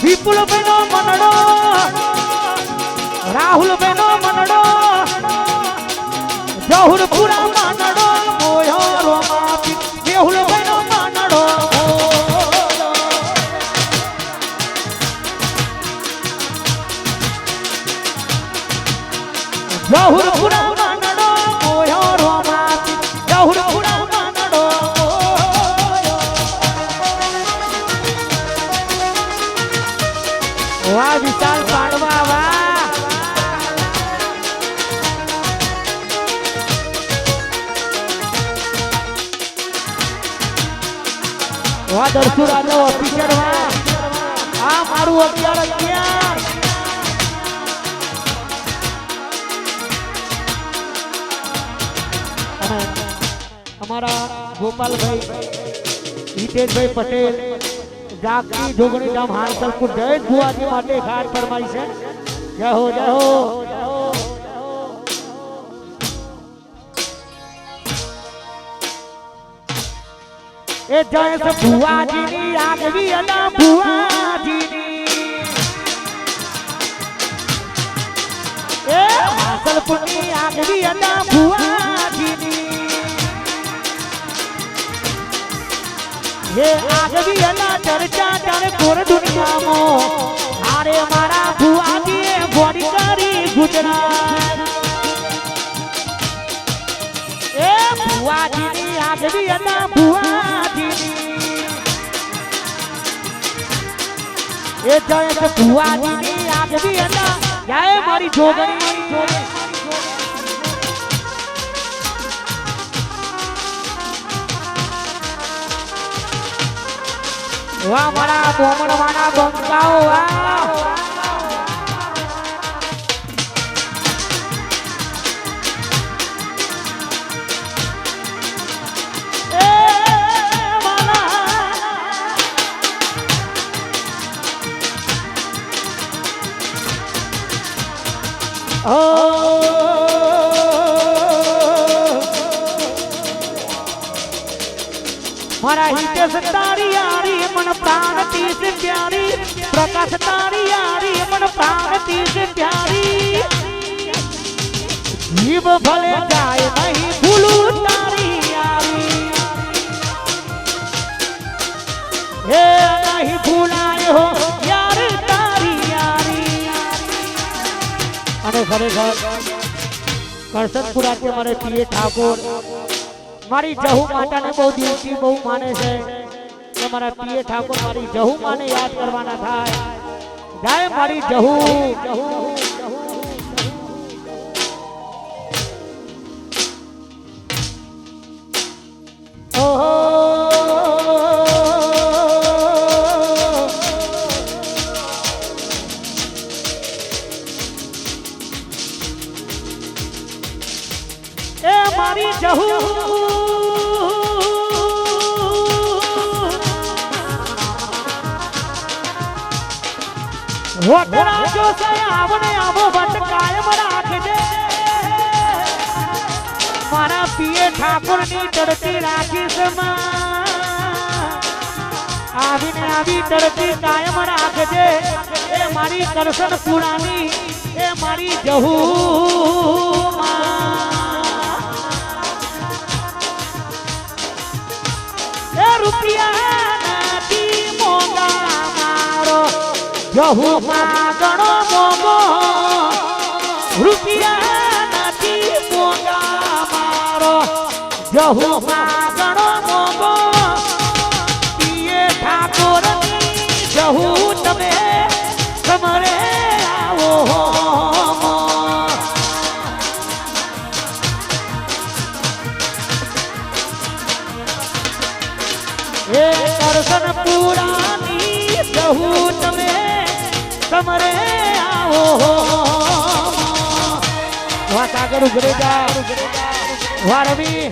વિપુલ બેનો મનડો રાહુલ બેનો મનડો જહુર પુરા મનડો મોયો રોમા બેહુલ બેનો મનડો જહુર પુરા મનડો મોયો રોમા જહુર પુરા મનડો વાહ વિશાલ પાડવા વાહ વાહ દર્શુ રાજા ઓફિસર વાહ આ મારું 11 અમારા ગોપાલભાઈ હિતેશભાઈ પટેલ જાગતી જોગણી ગામ હાંસલપુર જય ભુવાજી માટે ઘાટ ફરમાઈ છે જય હો જય હો એ જય ભુવાજીની આગવી અલા ભુવાજીની એ હાંસલપુરની આગવી અલા ભુવાજીની ये आगवी अला चर्चा जाने पूरे दुनिया में आरे मारा भुआ दिए बॉडी करी गुजरात ए भुआ जी नी आगवी अला भुआ जी ए जय भुआ जी नी आगवी अला जय मारी जोगणी वाह मारा बोमन वाला बंकाओ वाह ए माला ओ मारा हितेश तारी यारी मन प्राण तीस प्यारी प्रकाश तारी यारी मन प्राण तीस प्यारी जीव भले जाए नहीं भूलू तारी यारी हे नहीं भूलाए हो यार तारी यारी अरे खरेखर करसनपुरा के हमारे पीए ठाकुर मारी जहू माता ने बहुत दिवसी बहुत माने से कि मारा पीए ठाकुर मारी जहू माने याद करवाना था जाए मारी जहू ओहो ए मारी जहू वटरा जो से आवने आवो बट कायम राखजे मारा पीए ठाकुर नी तड़ती राखी समा आवीने आवी तड़ती कायम राखजे ए मारी करसन पुरानी ए मारी जहू ए रुपया नाती मोगा मारो जहू गणो मोगो रुपया नाती मोगा मारो જહુ માગણો મોગો પીએ ઠાકોરની જહુ તમે સમરે આવો એ દર્શન પુરાની જહુ તમે સમરે આવો વાત આગળ ઉઘરે જા વારવી